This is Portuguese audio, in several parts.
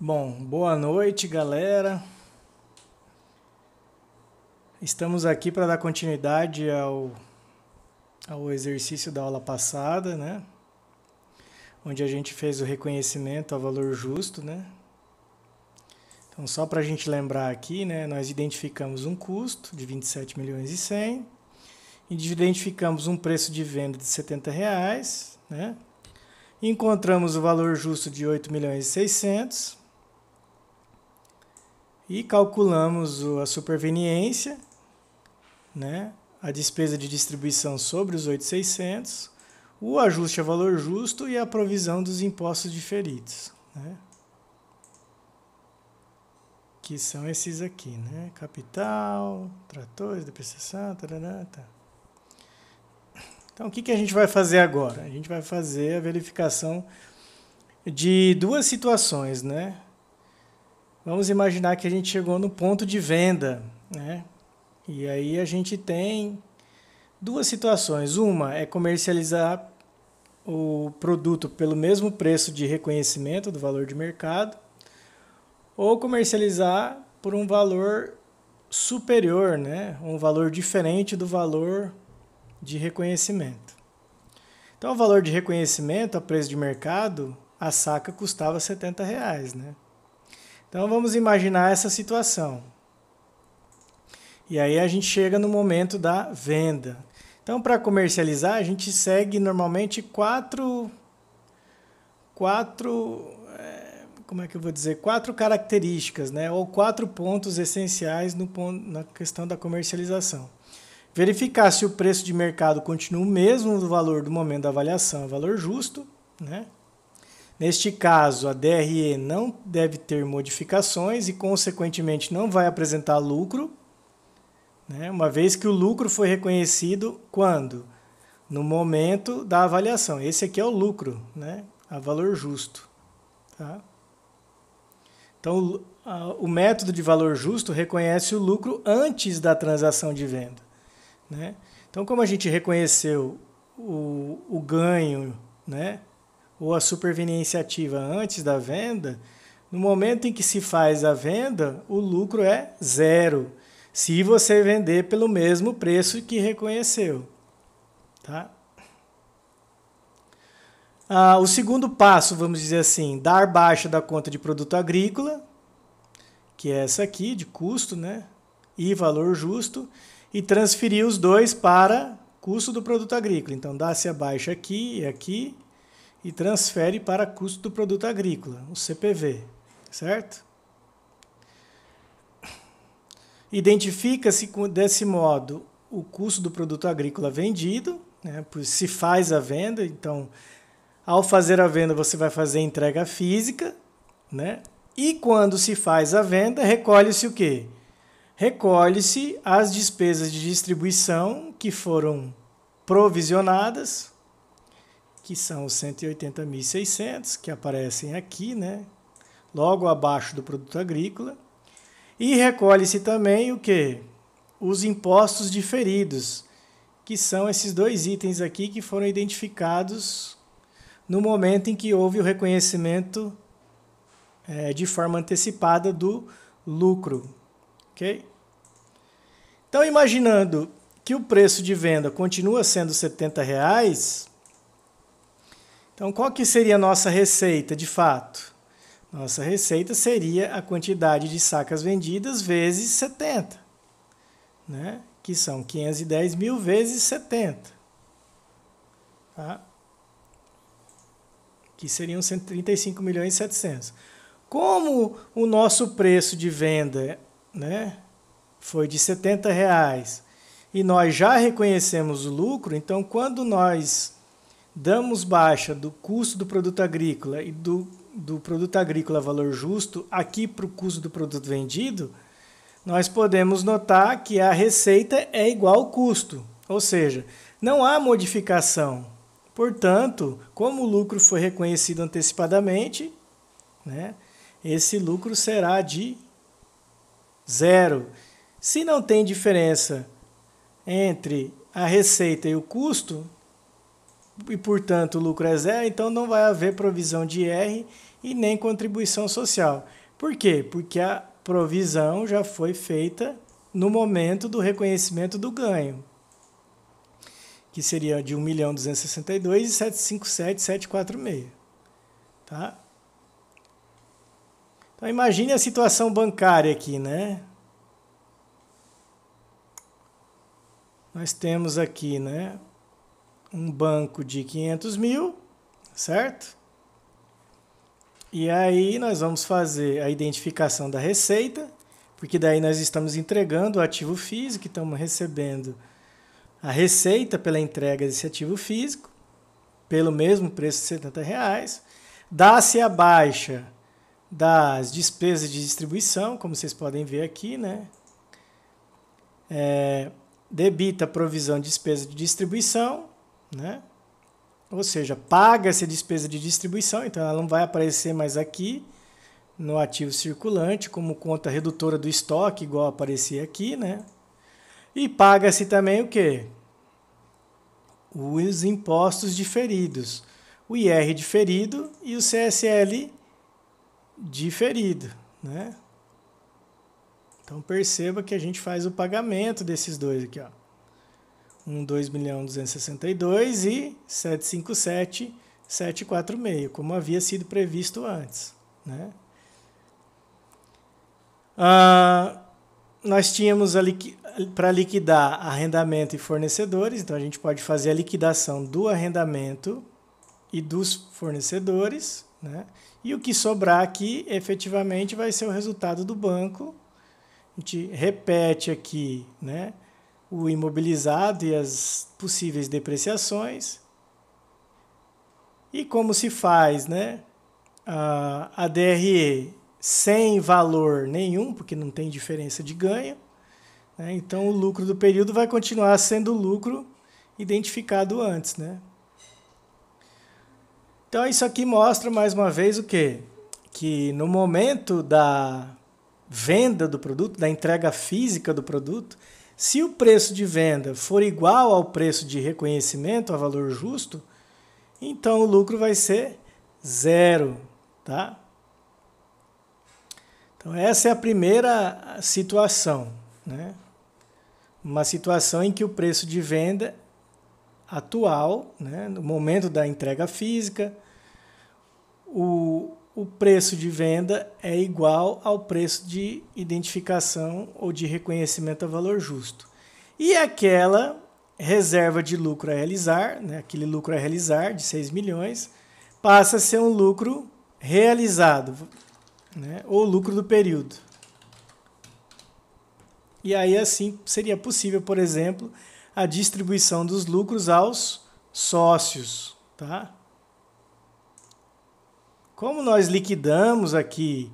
Bom, boa noite, galera. Estamos aqui para dar continuidade ao exercício da aula passada, né? Onde a gente fez o reconhecimento a valor justo, né? Então, só para a gente lembrar aqui, né? Nós identificamos um custo de 27 milhões e 100 e identificamos um preço de venda de R$70, né? Encontramos o valor justo de 8 milhões e 600 e calculamos a superveniência, né? A despesa de distribuição sobre os 8.600, o ajuste a valor justo e a provisão dos impostos diferidos, né? Que são esses aqui, né? Capital, tratores, depreciação, tarará, tá. Então, o que a gente vai fazer agora? A gente vai fazer a verificação de duas situações, né? Vamos imaginar que a gente chegou no ponto de venda, né? E aí a gente tem duas situações. Uma é comercializar o produto pelo mesmo preço de reconhecimento do valor de mercado, ou comercializar por um valor superior, né? Um valor diferente do valor de reconhecimento. Então, o valor de reconhecimento a preço de mercado, a saca custava R$70, né? Então, vamos imaginar essa situação. E aí a gente chega no momento da venda. Então, para comercializar, a gente segue normalmente quatro características, né? Ou 4 pontos essenciais na questão da comercialização. Verificar se o preço de mercado continua o mesmo do valor do momento da avaliação, valor justo, né? Neste caso, a DRE não deve ter modificações e, consequentemente, não vai apresentar lucro, né? Uma vez que o lucro foi reconhecido quando? No momento da avaliação. Esse aqui é o lucro, né? A valor justo. Tá? Então, o método de valor justo reconhece o lucro antes da transação de venda, né? Então, como a gente reconheceu o ganho, né? Ou a superveniência ativa antes da venda, no momento em que se faz a venda, o lucro é zero, se você vender pelo mesmo preço que reconheceu. Tá? O segundo passo, vamos dizer assim, dar baixa da conta de produto agrícola, que é essa aqui, de custo, né? E valor justo, e transferir os dois para custo do produto agrícola. Então, dá-se a baixa aqui e aqui, e transfere para custo do produto agrícola, o CPV, certo? Identifica-se desse modo o custo do produto agrícola vendido, né? Se faz a venda, então, ao fazer a venda, você vai fazer entrega física, né? E quando se faz a venda, recolhe-se o quê? Recolhe-se as despesas de distribuição que foram provisionadas, que são os 180.600, que aparecem aqui, né? Logo abaixo do produto agrícola. E recolhe-se também o quê? Os impostos diferidos, que são esses dois itens aqui que foram identificados no momento em que houve o reconhecimento de forma antecipada do lucro. Okay? Então, imaginando que o preço de venda continua sendo R$70, então, qual que seria a nossa receita, de fato? Nossa receita seria a quantidade de sacas vendidas vezes 70, né? Que são 510 mil vezes 70. Tá? Que seriam 135 milhões e 700. Como o nosso preço de venda, né, foi de R$70 e nós já reconhecemos o lucro, então, quando nós damos baixa do custo do produto agrícola e do produto agrícola valor justo aqui para o custo do produto vendido, nós podemos notar que a receita é igual ao custo, ou seja, não há modificação. Portanto, como o lucro foi reconhecido antecipadamente, né, esse lucro será de zero. Se não tem diferença entre a receita e o custo, e, portanto, o lucro é zero, então não vai haver provisão de IR e nem contribuição social. Por quê? Porque a provisão já foi feita no momento do reconhecimento do ganho, que seria de 1.262.757.746. Tá? Então, imagine a situação bancária aqui, né? Nós temos aqui, né, um banco de 500 mil, certo? E aí nós vamos fazer a identificação da receita, porque daí nós estamos entregando o ativo físico, estamos recebendo a receita pela entrega desse ativo físico, pelo mesmo preço de R$70. Dá-se a baixa das despesas de distribuição, como vocês podem ver aqui, né? Debita a provisão de despesa de distribuição, né? Ou seja, paga-se a despesa de distribuição, então ela não vai aparecer mais aqui no ativo circulante como conta redutora do estoque, igual aparecia aqui, né? E paga-se também o quê? Os impostos diferidos, o IR diferido e o CSL diferido, né? Então perceba que a gente faz o pagamento desses dois aqui, ó. 2.262.000 e 757.746, como havia sido previsto antes, né? Nós tínhamos para liquidar arrendamento e fornecedores, então a gente pode fazer a liquidação do arrendamento e dos fornecedores, né? E o que sobrar aqui, efetivamente, vai ser o resultado do banco. A gente repete aqui, né, o imobilizado e as possíveis depreciações. E como se faz, né, a DRE sem valor nenhum, porque não tem diferença de ganho, né, então o lucro do período vai continuar sendo o lucro identificado antes, né? Então isso aqui mostra mais uma vez o quê? Que no momento da venda do produto, da entrega física do produto, se o preço de venda for igual ao preço de reconhecimento, a valor justo, então o lucro vai ser zero, tá? Então essa é a primeira situação, né? Uma situação em que o preço de venda atual, né, no momento da entrega física, o preço de venda é igual ao preço de identificação ou de reconhecimento a valor justo. E aquela reserva de lucro a realizar, né, aquele lucro a realizar de 6 milhões, passa a ser um lucro realizado, né, ou lucro do período. E aí assim seria possível, por exemplo, a distribuição dos lucros aos sócios, tá? Como nós liquidamos aqui,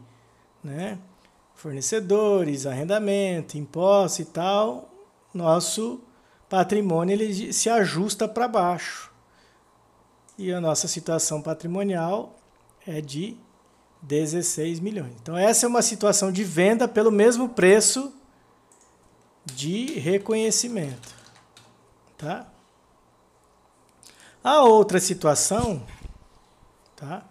né, fornecedores, arrendamento, impostos e tal, nosso patrimônio ele se ajusta para baixo. E a nossa situação patrimonial é de 16 milhões. Então essa é uma situação de venda pelo mesmo preço de reconhecimento, tá? A outra situação, tá,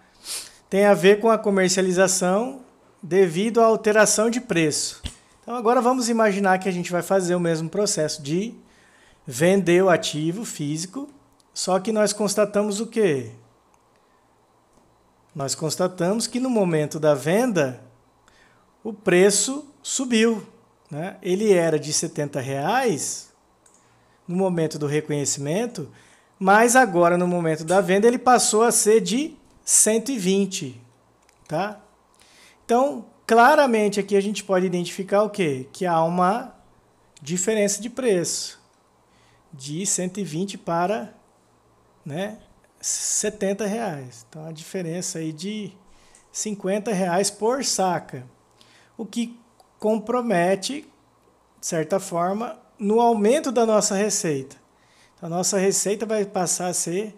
tem a ver com a comercialização devido à alteração de preço. Então agora vamos imaginar que a gente vai fazer o mesmo processo de vender o ativo físico, só que nós constatamos o quê? Nós constatamos que no momento da venda o preço subiu, né? Ele era de R$70 no momento do reconhecimento, mas agora no momento da venda ele passou a ser de 120, tá? Então, claramente aqui a gente pode identificar o quê? Que há uma diferença de preço de 120 para, né, R$70. Então, a diferença aí de R$50 por saca, o que compromete, de certa forma, no aumento da nossa receita. Então, a nossa receita vai passar a ser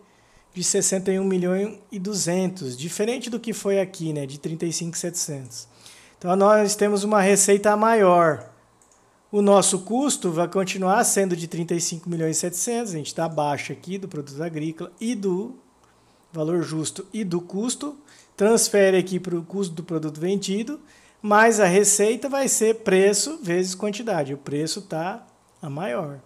de 61.200.000, diferente do que foi aqui, né, de 35.700. Então nós temos uma receita maior, O nosso custo vai continuar sendo de 35.700.000, a gente está abaixo aqui do produto agrícola e do valor justo e do custo, transfere aqui para o custo do produto vendido, mas a receita vai ser preço vezes quantidade, o preço está a maior.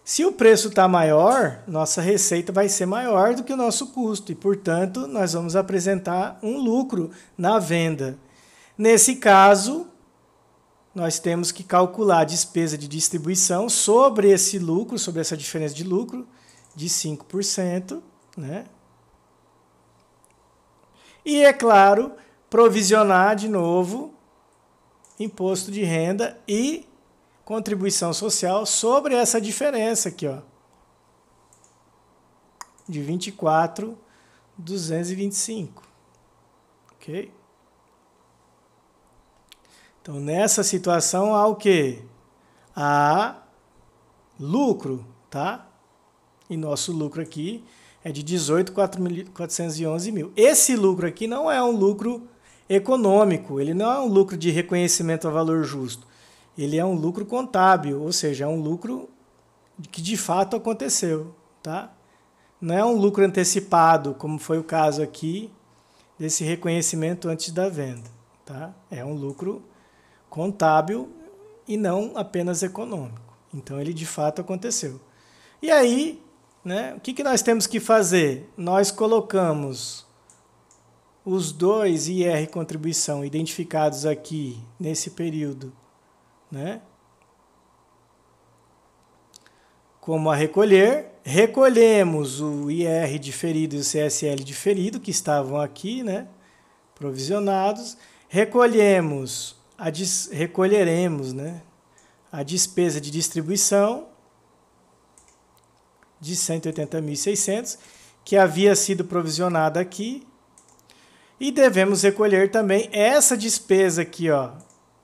Se o preço está maior, nossa receita vai ser maior do que o nosso custo e, portanto, nós vamos apresentar um lucro na venda. Nesse caso, nós temos que calcular a despesa de distribuição sobre esse lucro, sobre essa diferença de lucro, de 5%, né? E, é claro, provisionar de novo imposto de renda e contribuição social sobre essa diferença aqui, ó, de 24.225, ok? Então, nessa situação, há o quê? Há lucro, tá? E nosso lucro aqui é de 18.411.000. Esse lucro aqui não é um lucro econômico, ele não é um lucro de reconhecimento a valor justo. Ele é um lucro contábil, ou seja, é um lucro que de fato aconteceu, tá? Não é um lucro antecipado, como foi o caso aqui desse reconhecimento antes da venda, tá? É um lucro contábil e não apenas econômico. Então, ele de fato aconteceu. E aí, né, o que nós temos que fazer? Nós colocamos os dois IR contribuição identificados aqui nesse período, né, como a recolher, recolhemos o IR diferido e o CSL diferido, que estavam aqui, né, provisionados, recolheremos, né, a despesa de distribuição de 180.600, que havia sido provisionada aqui, e devemos recolher também essa despesa aqui, ó,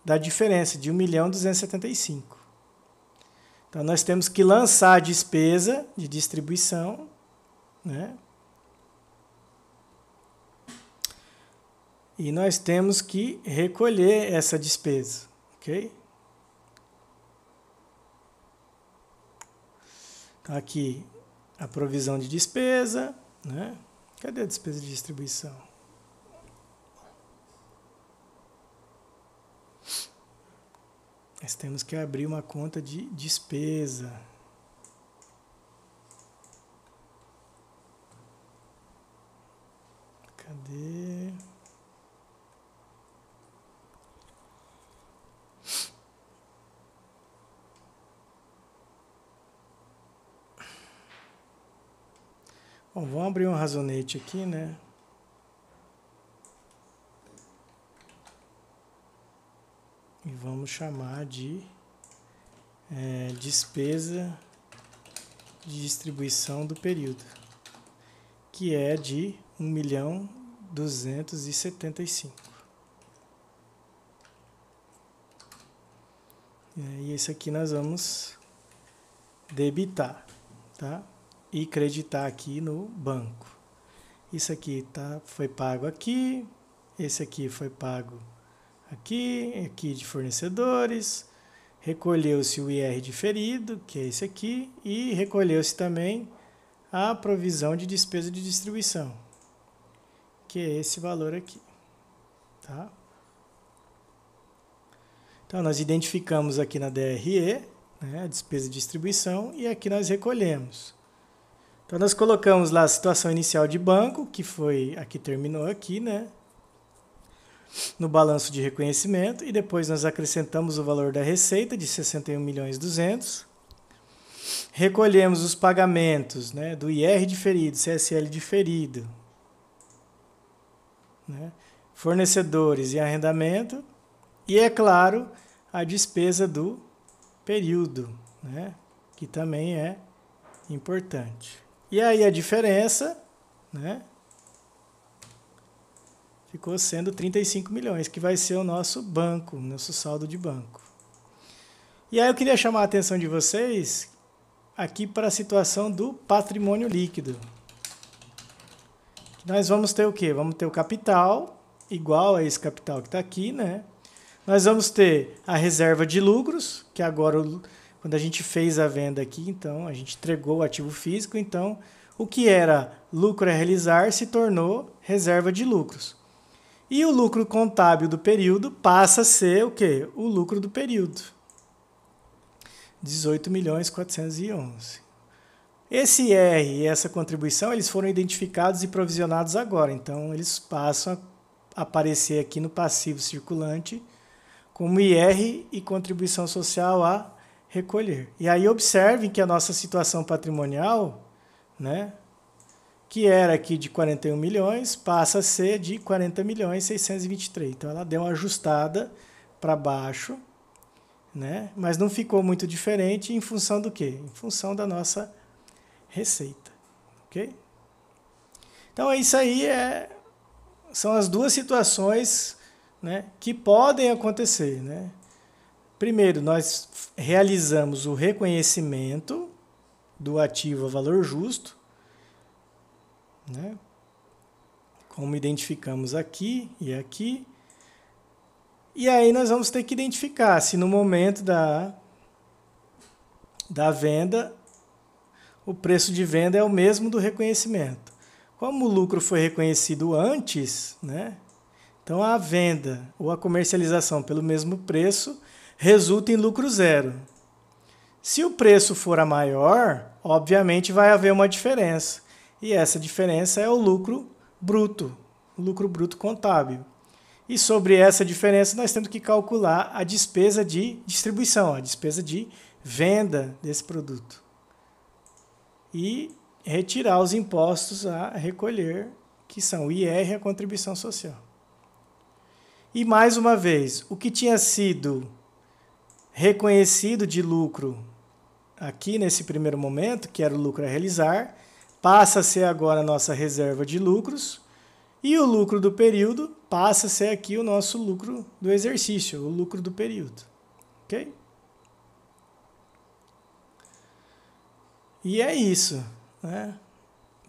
da diferença de 1.275.000. Então, nós temos que lançar a despesa de distribuição, né? E nós temos que recolher essa despesa, ok? Então, aqui a provisão de despesa, né? Cadê a despesa de distribuição? Nós temos que abrir uma conta de despesa. Cadê? Bom, vamos abrir um razonete aqui, né? E vamos chamar de despesa de distribuição do período, que é de 1.275.000. E esse aqui nós vamos debitar, tá? E creditar aqui no banco. Isso aqui foi pago aqui, esse aqui foi pago aqui de fornecedores, recolheu-se o IR diferido, que é esse aqui, e recolheu-se também a provisão de despesa de distribuição, que é esse valor aqui, tá? Então, nós identificamos aqui na DRE, né, a despesa de distribuição, e aqui nós recolhemos. Então, nós colocamos lá a situação inicial de banco, que foi a que terminou aqui, né, no balanço de reconhecimento, e depois nós acrescentamos o valor da receita de 61.200.000, recolhemos os pagamentos, né, do IR diferido, CSL diferido, né, fornecedores e arrendamento, e, é claro, a despesa do período, né, que também é importante. E aí a diferença, né, ficou sendo 35 milhões, que vai ser o nosso banco, nosso saldo de banco. E aí eu queria chamar a atenção de vocês aqui para a situação do patrimônio líquido. Nós vamos ter o quê? Vamos ter o capital, igual a esse capital que está aqui, né? Nós vamos ter a reserva de lucros, que agora, quando a gente fez a venda aqui, então a gente entregou o ativo físico, então o que era lucro a realizar se tornou reserva de lucros. E o lucro contábil do período passa a ser o quê? O lucro do período. 18.411. Esse IR e essa contribuição, eles foram identificados e provisionados agora. Então, eles passam a aparecer aqui no passivo circulante como IR e contribuição social a recolher. E aí, observem que a nossa situação patrimonial, né, que era aqui de 41 milhões, passa a ser de 40.623. Então, ela deu uma ajustada para baixo, né? Mas não ficou muito diferente em função do quê? Em função da nossa receita. Ok? Então, isso aí são as duas situações, né, que podem acontecer. Né? Primeiro, nós realizamos o reconhecimento do ativo a valor justo, né? Como identificamos aqui e aqui. E aí nós vamos ter que identificar se no momento da venda o preço de venda é o mesmo do reconhecimento. Como o lucro foi reconhecido antes, né? Então a venda ou a comercialização pelo mesmo preço resulta em lucro zero. Se o preço for a maior, obviamente vai haver uma diferença. E essa diferença é o lucro bruto contábil. E sobre essa diferença nós temos que calcular a despesa de distribuição, a despesa de venda desse produto. E retirar os impostos a recolher, que são o IR e a contribuição social. E mais uma vez, o que tinha sido reconhecido de lucro aqui nesse primeiro momento, que era o lucro a realizar, passa a ser agora a nossa reserva de lucros, e o lucro do período passa a ser aqui o nosso lucro do exercício, o lucro do período. Ok? E é isso, né?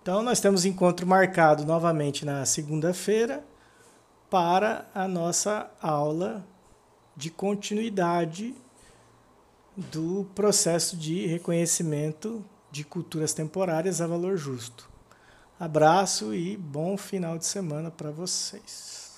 Então, nós temos encontro marcado novamente na segunda-feira para a nossa aula de continuidade do processo de reconhecimento de culturas temporárias a valor justo. Abraço e bom final de semana para vocês.